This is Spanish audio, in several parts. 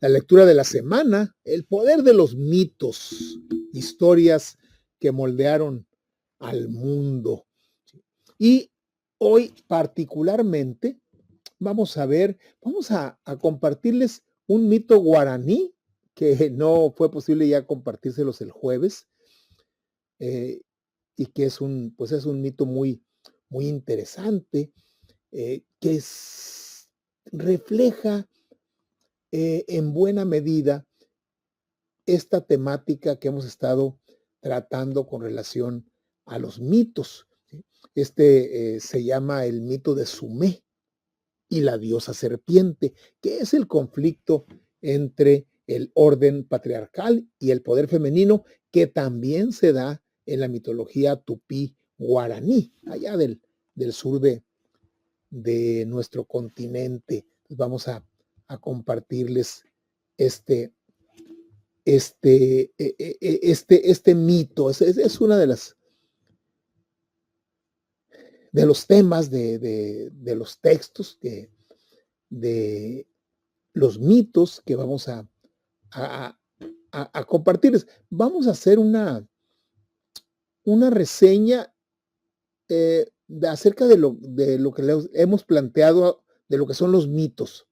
La lectura de la semana, el poder de los mitos, historias que moldearon al mundo. Y hoy particularmente vamos a compartirles un mito guaraní que no fue posible ya compartírselos el jueves, y que es es un mito muy interesante, refleja en buena medida esta temática que hemos estado tratando con relación a los mitos, ¿sí? Se llama el mito de Sumé y la diosa serpiente, que es el conflicto entre el orden patriarcal y el poder femenino, que también se da en la mitología tupí guaraní, allá del sur de nuestro continente. Vamos a compartirles este, este mito. Es una de los temas de los textos, de los mitos que vamos a, a compartirles. Vamos a hacer una reseña acerca de lo que hemos planteado, de lo que son los mitos,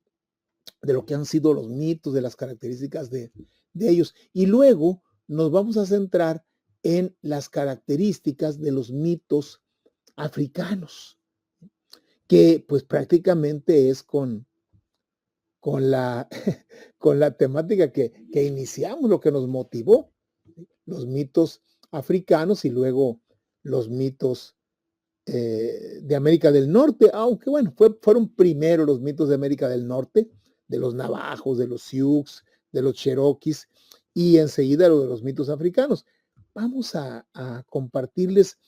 de lo que han sido los mitos, de las características de ellos. Y luego nos vamos a centrar en las características de los mitos africanos, que pues prácticamente es con la, con la temática que iniciamos, lo que nos motivó, los mitos africanos y luego los mitos de América del Norte, aunque bueno, fueron primero los mitos de América del Norte, de los navajos, de los sioux, de los cherokees, y enseguida lo de los mitos africanos. Vamos a compartirles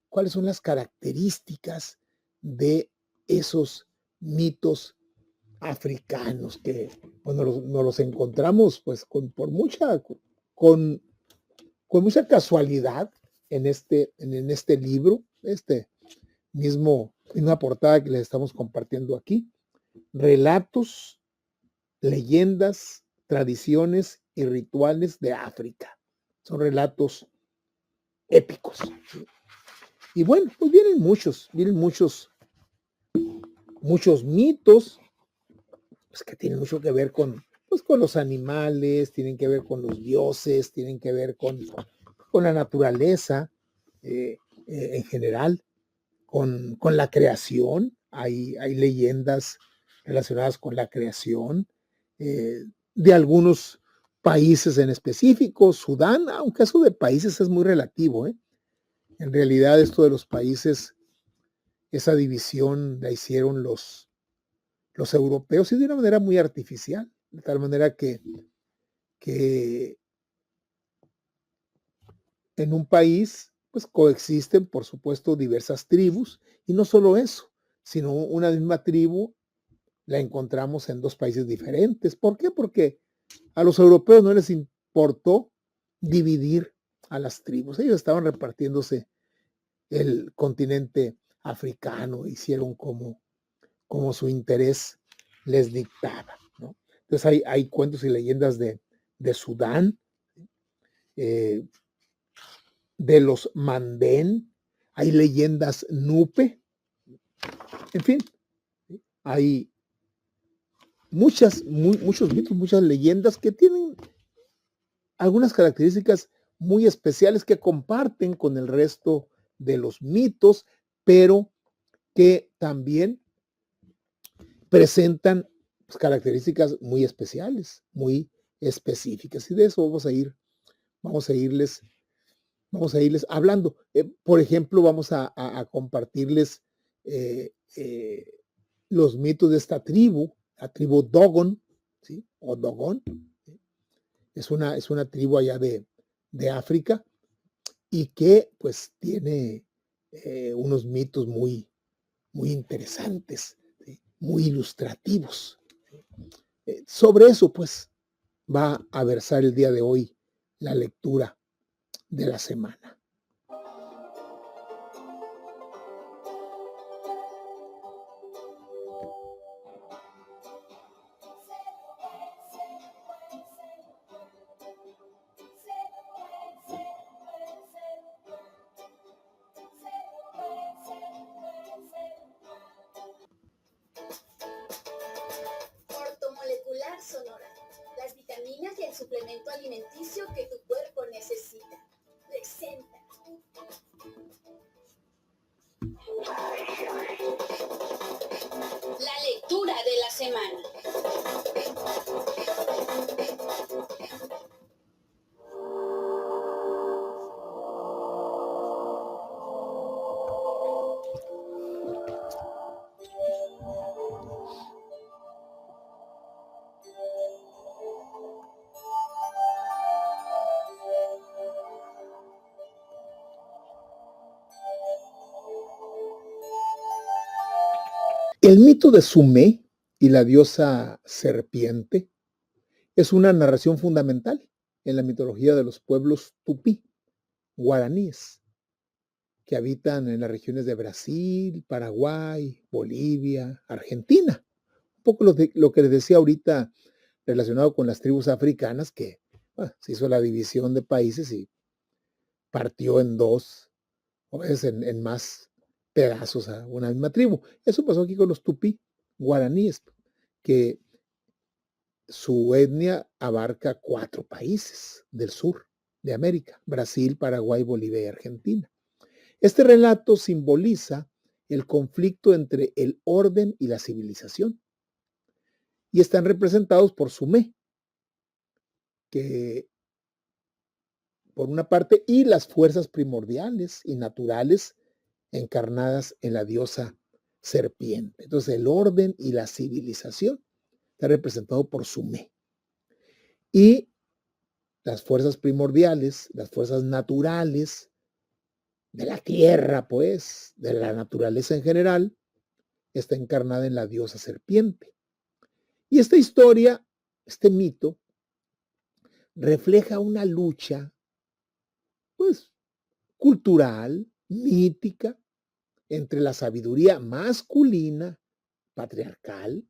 cuáles son las características de esos mitos africanos que bueno, nos los encontramos pues con, con mucha casualidad en este libro, misma portada que les estamos compartiendo aquí. Relatos, leyendas, tradiciones y rituales de África. Son relatos épicos, ¿sí? Y bueno, pues vienen muchos mitos, pues, que tienen mucho que ver con los animales, tienen que ver con los dioses, tienen que ver con la naturaleza en general, con la creación. Hay leyendas relacionadas con la creación de algunos países en específico. Sudán, aunque eso de países es muy relativo, ¿eh? En realidad esto de los países, esa división la hicieron los europeos y de una manera muy artificial, de tal manera que en un país pues coexisten, por supuesto, diversas tribus, y no solo eso, sino una misma tribu la encontramos en dos países diferentes. ¿Por qué? Porque a los europeos no les importó dividir a las tribus. Ellos estaban repartiéndose el continente africano, hicieron como su interés les dictaba, ¿no? Entonces hay cuentos y leyendas de Sudán, eh, de los Mandén, hay leyendas Nupe, en fin, hay muchos mitos, muchas leyendas que tienen algunas características muy especiales que comparten con el resto de los mitos, pero que también presentan pues, características muy especiales, muy específicas. Y de eso vamos a irles, vamos a irles hablando. Por ejemplo, vamos a compartirles eh, eh, los mitos de esta tribu, la tribu Dogon, ¿sí? O Dogon. ¿Sí? Es una tribu allá de África y que pues tiene unos mitos muy interesantes, ¿sí? Muy ilustrativos. Sobre eso, pues, va a versar el día de hoy la lectura de la semana. Ortomolecular Sonora. Las vitaminas y el suplemento alimenticio que tu cuerpo necesita. Presenta. La lectura de la semana. El mito de Sumé y la diosa serpiente es una narración fundamental en la mitología de los pueblos tupí, guaraníes, que habitan en las regiones de Brasil, Paraguay, Bolivia, Argentina. Un poco lo que les decía ahorita relacionado con las tribus africanas, que se hizo la división de países y partió en dos, o a veces en más pedazos a una misma tribu. Eso pasó aquí con los tupí, guaraníes, que su etnia abarca 4 países del sur de América: Brasil, Paraguay, Bolivia y Argentina. Este relato simboliza el conflicto entre el orden y la civilización y están representados por Sumé, que por una parte, y las fuerzas primordiales y naturales encarnadas en la diosa serpiente. Entonces, el orden y la civilización está representado por Sumé. Y las fuerzas primordiales, las fuerzas naturales de la tierra, pues, de la naturaleza en general, está encarnada en la diosa serpiente. Y esta historia, este mito, refleja una lucha, pues, cultural, mítica, entre la sabiduría masculina, patriarcal,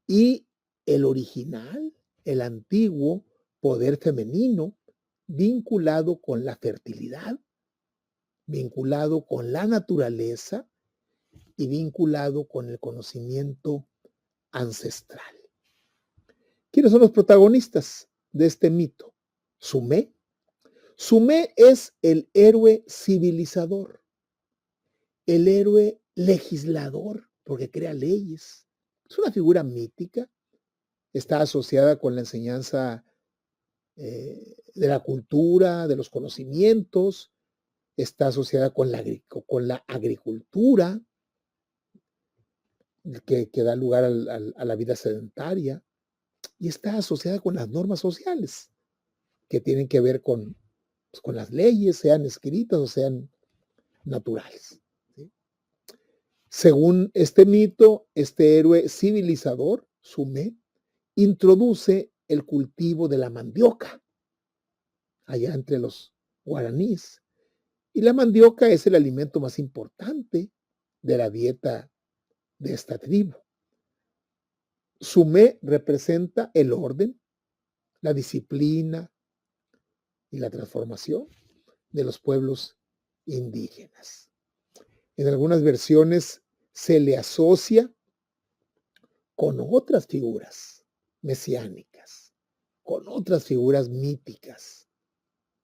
y el original, el antiguo poder femenino, vinculado con la fertilidad, vinculado con la naturaleza y vinculado con el conocimiento ancestral. ¿Quiénes son los protagonistas de este mito? Sumé. Sumé es el héroe civilizador, el héroe legislador, porque crea leyes. Es una figura mítica, está asociada con la enseñanza de la cultura, de los conocimientos, está asociada con la agricultura, que da lugar a la vida sedentaria, y está asociada con las normas sociales, que tienen que ver pues, con las leyes, sean escritas o sean naturales. ¿Sí? Según este mito, este héroe civilizador, Sumé, introduce el cultivo de la mandioca allá entre los guaraníes. Y la mandioca es el alimento más importante de la dieta de esta tribu. Sumé representa el orden, la disciplina y la transformación de los pueblos indígenas. En algunas versiones se le asocia con otras figuras mesiánicas, con otras figuras míticas,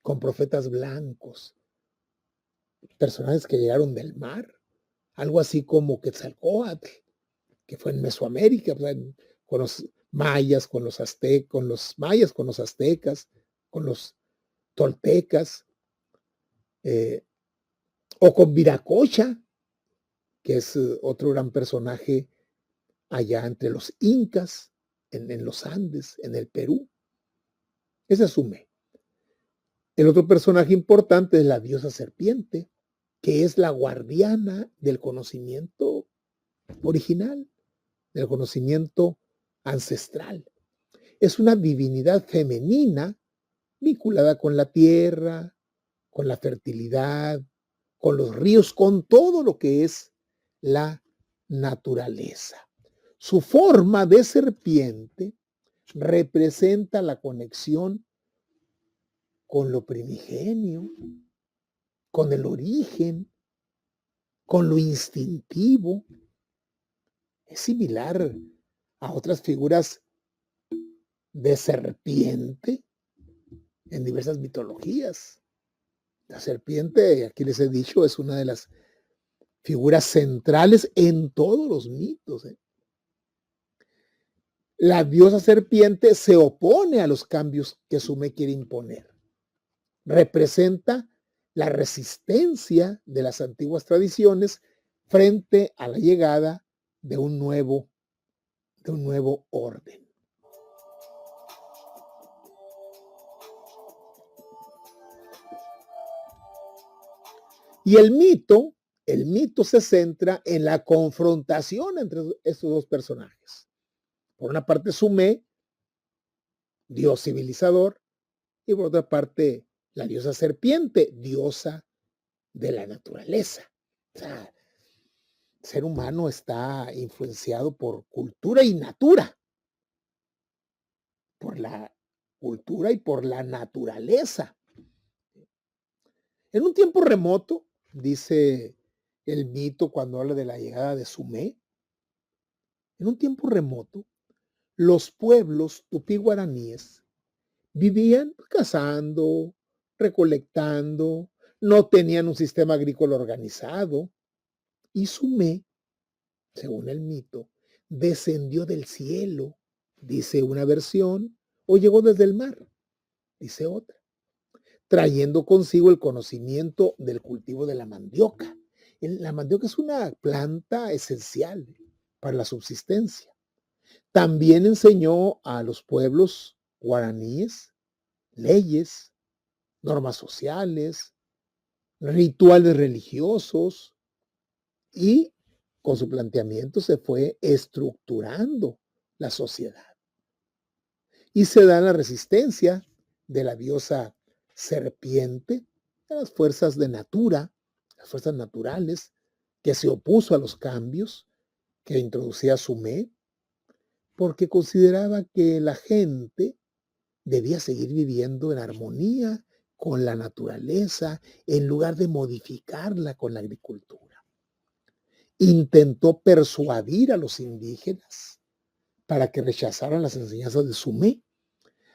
con profetas blancos, personajes que llegaron del mar, algo así como Quetzalcóatl, que fue en Mesoamérica, pues, con los mayas, con los aztecas, con los mayas, con los aztecas, con los toltecas, o con Viracocha, que es otro gran personaje allá entre los incas, en los Andes, en el Perú. Ese es Sumé. El otro personaje importante es la diosa serpiente, que es la guardiana del conocimiento original, del conocimiento ancestral. Es una divinidad femenina vinculada con la tierra, con la fertilidad, con los ríos, con todo lo que es la naturaleza. Su forma de serpiente representa la conexión con lo primigenio, con el origen, con lo instintivo. Es similar a otras figuras de serpiente en diversas mitologías. La serpiente, aquí les he dicho, es una de las figuras centrales en todos los mitos. La diosa serpiente se opone a los cambios que Sume quiere imponer. Representa la resistencia de las antiguas tradiciones frente a la llegada de un nuevo orden. Y el mito se centra en la confrontación entre estos dos personajes. Por una parte, Sume, dios civilizador, y por otra parte, la diosa serpiente, diosa de la naturaleza. O sea, el ser humano está influenciado por cultura y natura, por la cultura y por la naturaleza. En un tiempo remoto, dice el mito cuando habla de la llegada de Sume, en un tiempo remoto, los pueblos tupí-guaraníes vivían cazando, recolectando, no tenían un sistema agrícola organizado, y Sume, según el mito, descendió del cielo, dice una versión, o llegó desde el mar, dice otra, trayendo consigo el conocimiento del cultivo de la mandioca. La mandioca es una planta esencial para la subsistencia. También enseñó a los pueblos guaraníes leyes, normas sociales, rituales religiosos, y con su planteamiento se fue estructurando la sociedad. Y se da la resistencia de la diosa serpiente, de las fuerzas de natura, las fuerzas naturales, que se opuso a los cambios que introducía Sume, porque consideraba que la gente debía seguir viviendo en armonía con la naturaleza en lugar de modificarla con la agricultura. Intentó persuadir a los indígenas para que rechazaran las enseñanzas de Sume,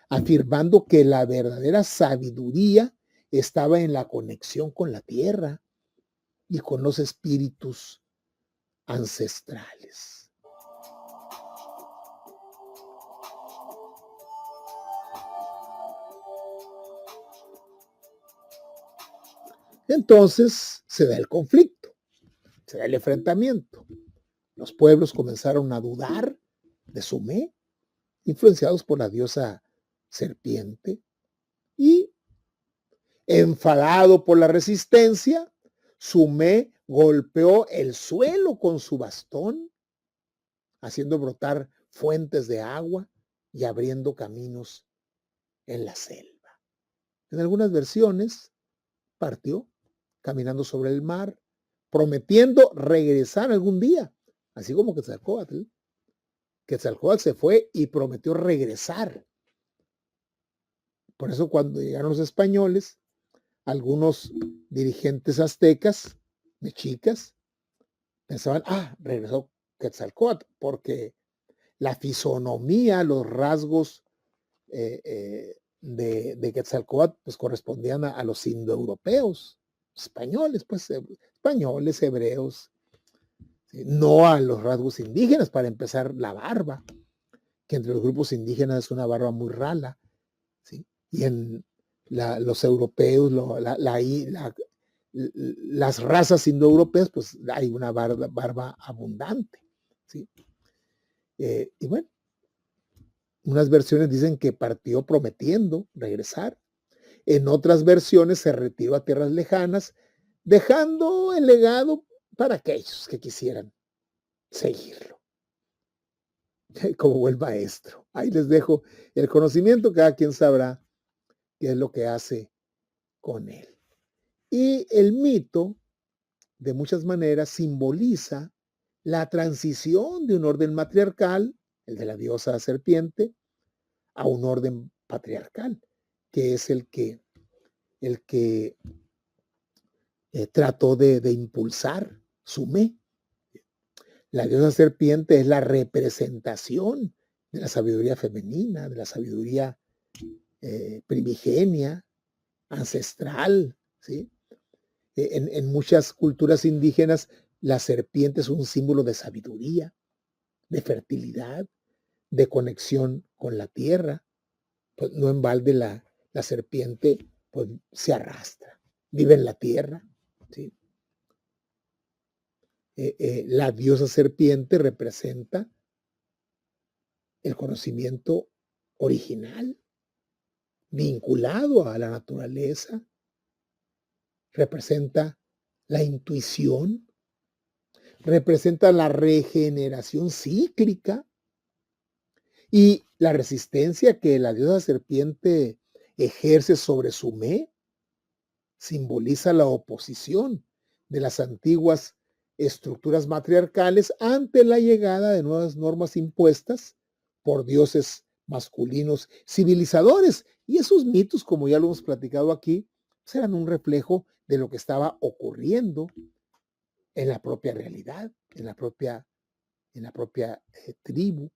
afirmando que la verdadera sabiduría estaba en la conexión con la tierra y con los espíritus ancestrales. Entonces se da el conflicto, se da el enfrentamiento. Los pueblos comenzaron a dudar de Sume, influenciados por la diosa serpiente, y enfadado por la resistencia, Sume golpeó el suelo con su bastón, haciendo brotar fuentes de agua y abriendo caminos en la selva. En algunas versiones partió caminando sobre el mar, prometiendo regresar algún día, así como Quetzalcóatl. Quetzalcóatl se fue y prometió regresar. Por eso cuando llegaron los españoles, algunos dirigentes aztecas, mexicas, pensaban, regresó Quetzalcóatl, porque la fisonomía, los rasgos de Quetzalcóatl, pues correspondían a los indoeuropeos, españoles, pues españoles, hebreos, ¿sí? No a los rasgos indígenas. Para empezar, la barba, que entre los grupos indígenas es una barba muy rala, ¿sí? Y en los europeos, las razas indoeuropeas, pues hay una barba abundante, ¿sí? Y bueno, unas versiones dicen que partió prometiendo regresar. En otras versiones se retiró a tierras lejanas, dejando el legado para aquellos que quisieran seguirlo. como buen maestro. Ahí les dejo el conocimiento, cada quien sabrá qué es lo que hace con él. Y el mito, de muchas maneras, simboliza la transición de un orden matriarcal, el de la diosa serpiente, a un orden patriarcal, que es el que trató de impulsar Sumé. La diosa serpiente es la representación de la sabiduría femenina, de la sabiduría primigenia, ancestral, ¿sí? En muchas culturas indígenas, la serpiente es un símbolo de sabiduría, de fertilidad, de conexión con la tierra. Pues no en balde la serpiente pues, se arrastra, vive en la tierra, ¿sí? La diosa serpiente representa el conocimiento original, vinculado a la naturaleza, representa la intuición, representa la regeneración cíclica y la resistencia que la diosa serpiente ejerce sobre Sumé simboliza la oposición de las antiguas estructuras matriarcales ante la llegada de nuevas normas impuestas por dioses masculinos civilizadores. Y esos mitos, como ya lo hemos platicado aquí, eran un reflejo de lo que estaba ocurriendo en la propia realidad, en la propia tribu.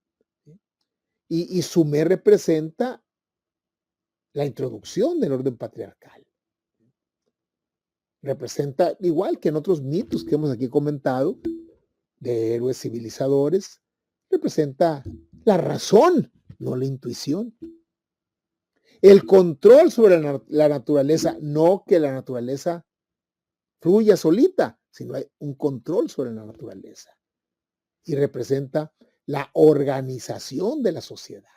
¿Sí? Y Sumer representa la introducción del orden patriarcal. Representa, igual que en otros mitos que hemos aquí comentado, de héroes civilizadores, representa la razón, no la intuición. El control sobre la naturaleza, no que la naturaleza fluya solita, sino hay un control sobre la naturaleza. Y representa la organización de la sociedad.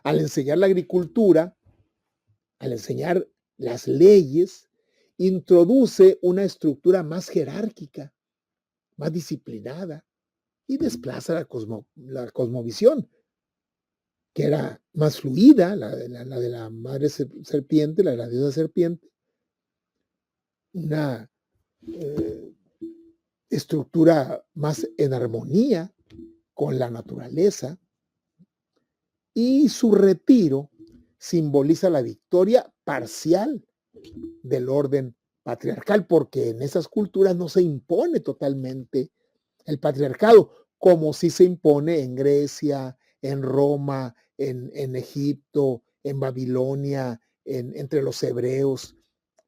Al enseñar la agricultura, al enseñar las leyes, introduce una estructura más jerárquica, más disciplinada y desplaza la cosmovisión, que era más fluida, la de la madre serpiente, la de la diosa serpiente, una estructura más en armonía con la naturaleza, y su retiro simboliza la victoria parcial del orden patriarcal, porque en esas culturas no se impone totalmente el patriarcado, como sí se impone en Grecia, en Roma, en Egipto, en Babilonia, entre los hebreos.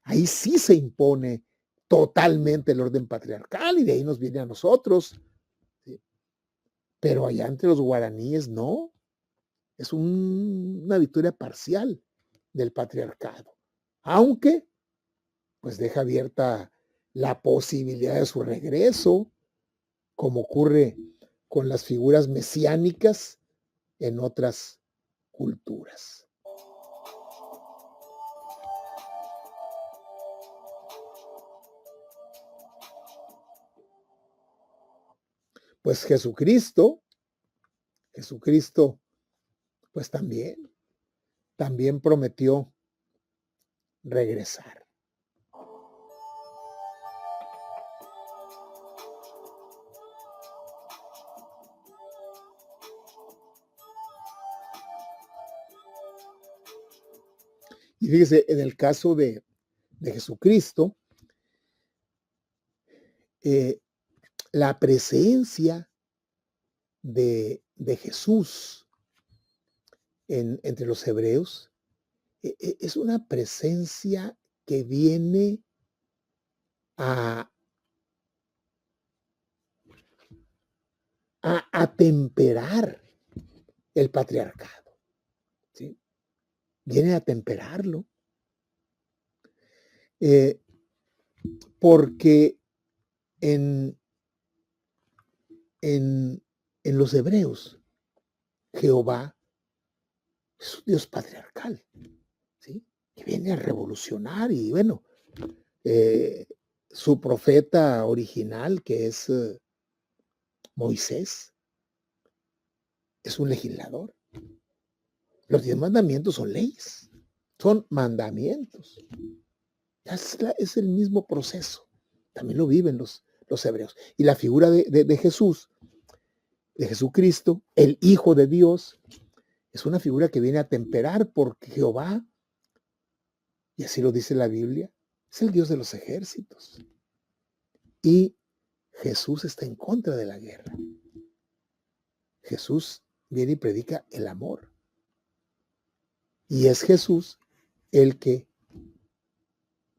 Ahí sí se impone totalmente el orden patriarcal y de ahí nos viene a nosotros. ¿Sí? Pero allá entre los guaraníes no. Es una victoria parcial del patriarcado. Aunque, pues deja abierta la posibilidad de su regreso, como ocurre con las figuras mesiánicas en otras culturas. Pues Jesucristo, pues también prometió regresar. Y fíjese, en el caso de Jesucristo, la presencia de Jesús entre los hebreos es una presencia que viene a atemperar el patriarcado, ¿sí? Viene a temperarlo, porque en los hebreos, Jehová es un Dios patriarcal, ¿sí? Que viene a revolucionar y bueno, su profeta original, que es Moisés, es un legislador. Los 10 mandamientos son leyes, son mandamientos. Es el mismo proceso. También lo viven los hebreos. Y la figura de Jesús, de Jesucristo, el Hijo de Dios, es una figura que viene a temperar porque Jehová, y así lo dice la Biblia, es el Dios de los ejércitos. Y Jesús está en contra de la guerra. Jesús viene y predica el amor. Y es Jesús el que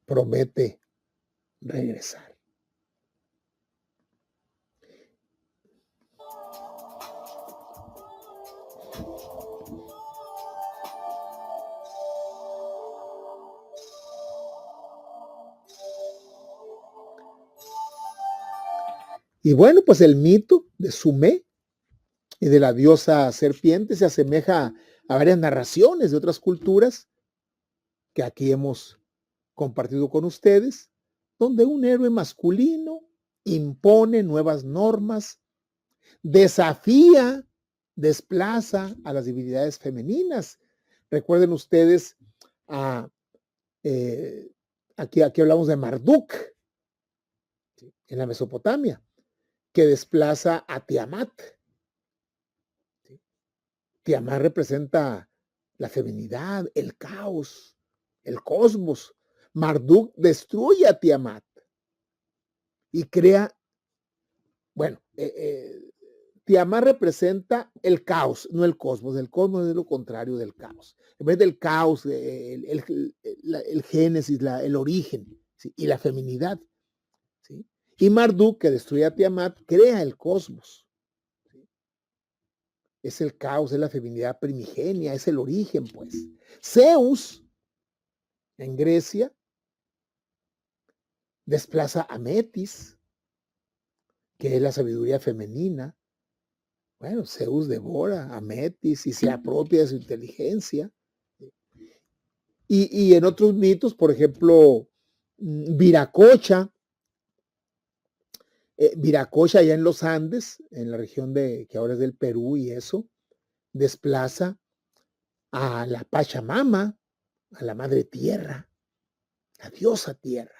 promete regresar. Y bueno, pues el mito de Sumé y de la diosa serpiente se asemeja a varias narraciones de otras culturas que aquí hemos compartido con ustedes, donde un héroe masculino impone nuevas normas, desafía, desplaza a las divinidades femeninas. Recuerden ustedes, aquí hablamos de Marduk, ¿sí?, en la Mesopotamia, que desplaza a Tiamat. ¿Sí? Tiamat representa la feminidad, el caos, el cosmos. Marduk destruye a Tiamat y crea, bueno, Tiamat representa el caos, no el cosmos. El cosmos es lo contrario del caos. En vez del caos, el génesis, el origen, ¿sí?, y la feminidad. ¿Sí? Y Marduk, que destruye a Tiamat, crea el cosmos. ¿Sí? Es el caos, es la feminidad primigenia, es el origen, pues. Zeus, en Grecia, desplaza a Metis, que es la sabiduría femenina. Bueno, Zeus devora a Metis y se apropia de su inteligencia. Y en otros mitos, por ejemplo, Viracocha, Viracocha allá en los Andes, en la región que ahora es del Perú y eso, desplaza a la Pachamama, a la madre tierra, la diosa tierra.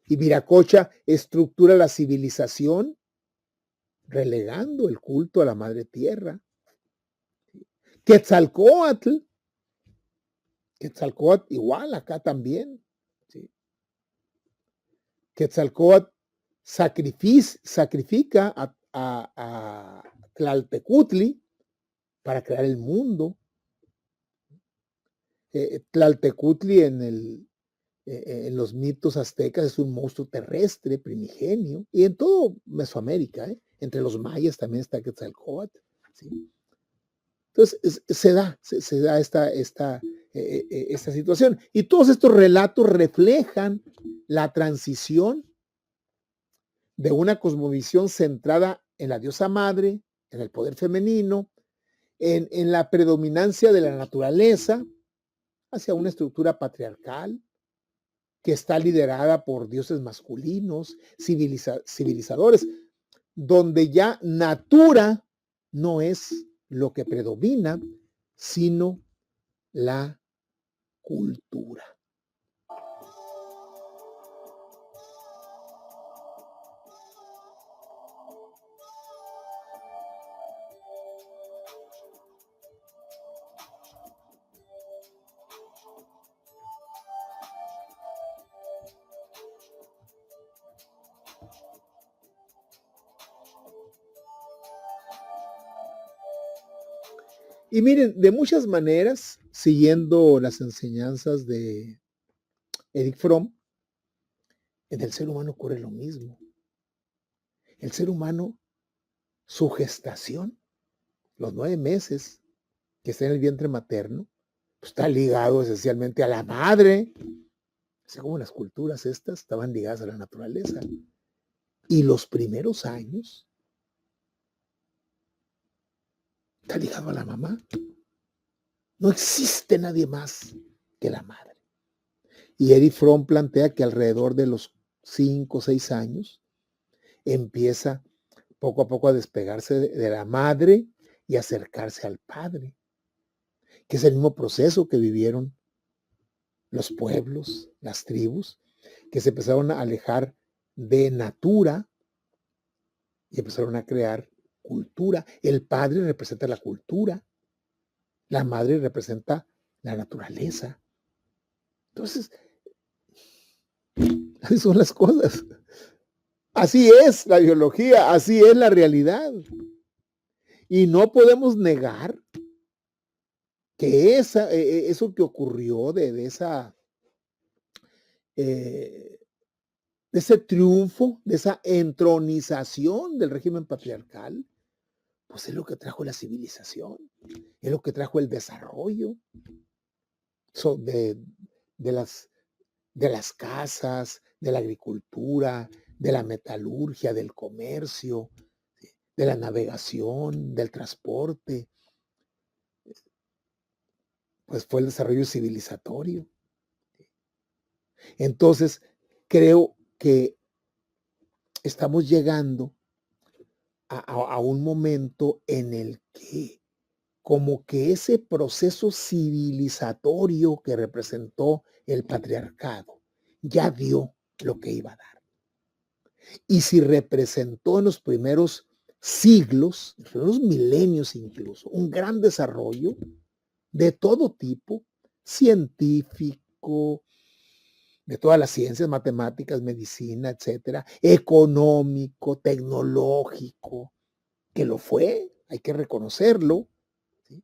Y Viracocha estructura la civilización relegando el culto a la madre tierra. Quetzalcóatl igual acá también. ¿Sí? Quetzalcóatl sacrifica a Tlaltecutli para crear el mundo. Tlaltecutli en los mitos aztecas es un monstruo terrestre, primigenio, y en todo Mesoamérica, entre los mayas también está Quetzalcóatl. ¿Sí? Entonces se da esta situación. Y todos estos relatos reflejan la transición de una cosmovisión centrada en la diosa madre, en el poder femenino, en la predominancia de la naturaleza, hacia una estructura patriarcal que está liderada por dioses masculinos, civilizadores, donde ya natura no es lo que predomina, sino la cultura. Y miren, de muchas maneras, siguiendo las enseñanzas de Erich Fromm, en el ser humano ocurre lo mismo. El ser humano, su gestación, los 9 meses que está en el vientre materno, pues está ligado esencialmente a la madre. Así como las culturas estas estaban ligadas a la naturaleza. Y los primeros años está ligado a la mamá. No existe nadie más que la madre. Y Erich Fromm plantea que alrededor de los 5 o 6 años empieza poco a poco a despegarse de la madre y acercarse al padre, que es el mismo proceso que vivieron los pueblos, las tribus, que se empezaron a alejar de natura y empezaron a crear cultura. El padre representa la cultura, la madre representa la naturaleza. Entonces, así son las cosas. Así es la biología, así es la realidad. Y no podemos negar que eso que ocurrió de ese triunfo, de esa entronización del régimen patriarcal, pues es lo que trajo la civilización, es lo que trajo el desarrollo de, de las casas, de la agricultura, de la metalurgia, del comercio, de la navegación, del transporte. Pues fue el desarrollo civilizatorio. Entonces, creo que estamos llegando a un momento en el que como que ese proceso civilizatorio que representó el patriarcado ya dio lo que iba a dar. Y si representó en los primeros siglos, en los primeros milenios incluso, un gran desarrollo de todo tipo, científico, de todas las ciencias, matemáticas, medicina, etcétera, económico, tecnológico, que lo fue, hay que reconocerlo, ¿sí?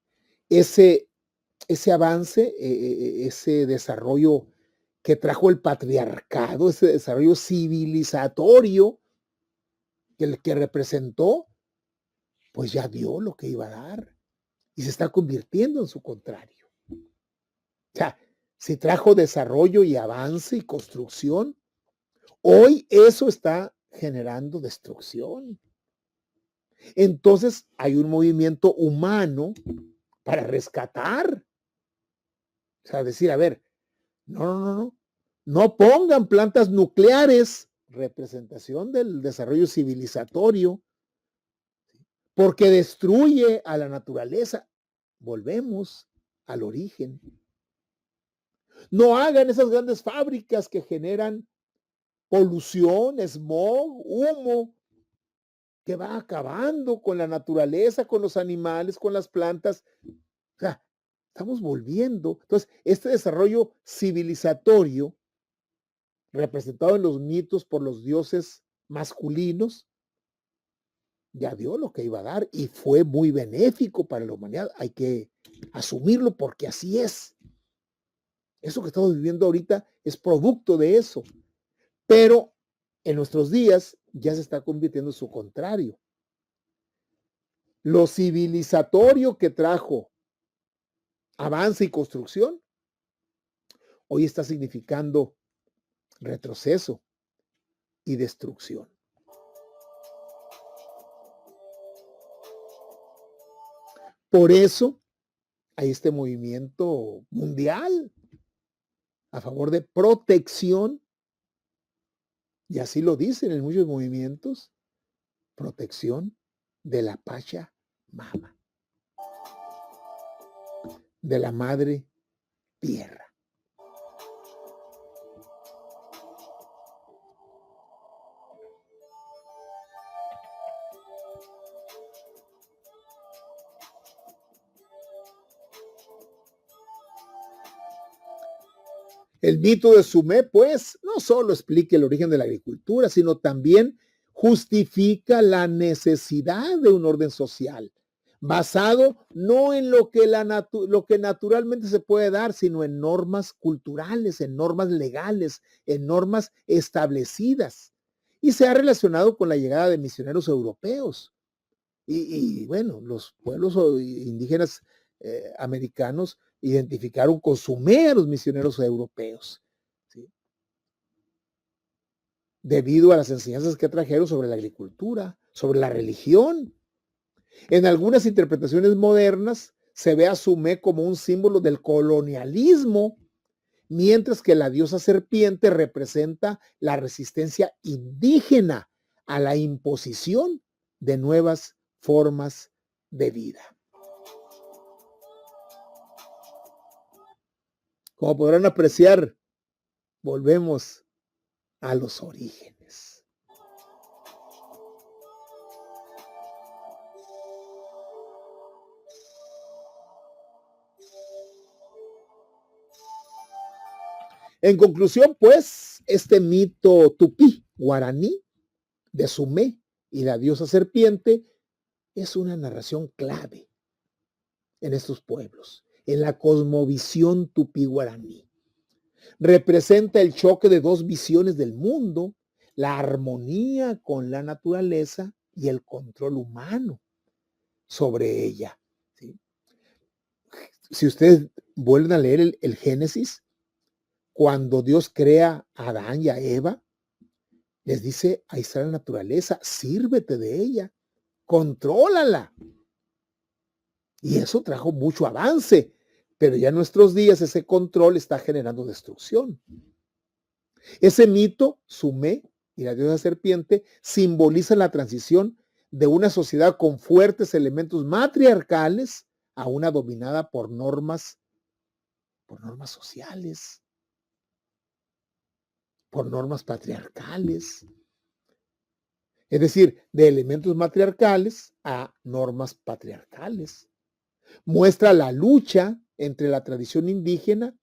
Ese avance, ese desarrollo que trajo el patriarcado, ese desarrollo civilizatorio que representó, pues ya dio lo que iba a dar y se está convirtiendo en su contrario. O sea, si trajo desarrollo y avance y construcción, hoy eso está generando destrucción. Entonces hay un movimiento humano para rescatar. O sea, decir, a ver, no pongan plantas nucleares, representación del desarrollo civilizatorio, porque destruye a la naturaleza. Volvemos al origen. No hagan esas grandes fábricas que generan polución, smog, humo, que va acabando con la naturaleza, con los animales, con las plantas. O sea, estamos volviendo. Entonces, este desarrollo civilizatorio, representado en los mitos por los dioses masculinos, ya dio lo que iba a dar y fue muy benéfico para la humanidad. Hay que asumirlo porque así es. Eso que estamos viviendo ahorita es producto de eso. Pero en nuestros días ya se está convirtiendo en su contrario. Lo civilizatorio que trajo avance y construcción, hoy está significando retroceso y destrucción. Por eso hay este movimiento mundial a favor de protección, y así lo dicen en muchos movimientos, protección de la Pachamama, de la madre tierra. El mito de Sumé, pues, no solo explica el origen de la agricultura, sino también justifica la necesidad de un orden social, basado no en lo que naturalmente se puede dar, sino en normas culturales, en normas legales, en normas establecidas. Y se ha relacionado con la llegada de misioneros europeos. Y bueno, los pueblos indígenas americanos identificaron con Sumé a los misioneros europeos, ¿sí? Debido a las enseñanzas que trajeron sobre la agricultura, sobre la religión. En algunas interpretaciones modernas se ve a Sumé como un símbolo del colonialismo, mientras que la diosa serpiente representa la resistencia indígena a la imposición de nuevas formas de vida. Como podrán apreciar, volvemos a los orígenes. En conclusión, pues, este mito tupí guaraní de Sumé y la diosa serpiente es una narración clave en estos pueblos, en la cosmovisión tupí guaraní. Representa el choque de dos visiones del mundo, la armonía con la naturaleza y el control humano sobre ella. ¿Sí? Si ustedes vuelven a leer el Génesis, cuando Dios crea a Adán y a Eva, les dice, ahí está la naturaleza, sírvete de ella, contrólala. Y eso trajo mucho avance, pero ya en nuestros días ese control está generando destrucción. Ese mito, Sumé y la diosa serpiente, simboliza la transición de una sociedad con fuertes elementos matriarcales a una dominada por normas sociales, por normas patriarcales. Es decir, de elementos matriarcales a normas patriarcales. Muestra la lucha entre la tradición indígena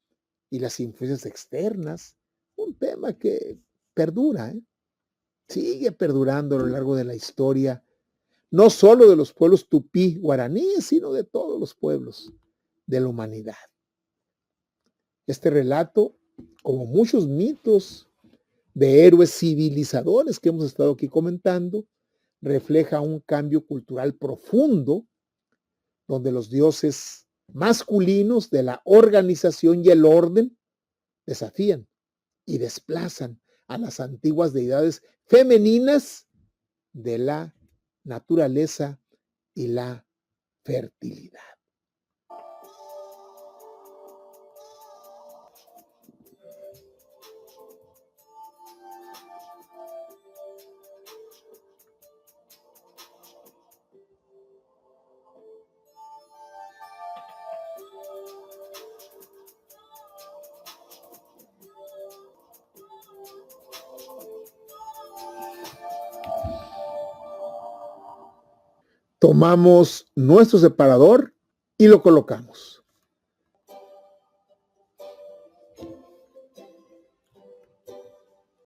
y las influencias externas. Un tema que perdura, sigue perdurando a lo largo de la historia, no solo de los pueblos tupí guaraníes, sino de todos los pueblos de la humanidad. Este relato, como muchos mitos de héroes civilizadores que hemos estado aquí comentando, refleja un cambio cultural profundo donde los dioses masculinos de la organización y el orden desafían y desplazan a las antiguas deidades femeninas de la naturaleza y la fertilidad. Tomamos nuestro separador y lo colocamos.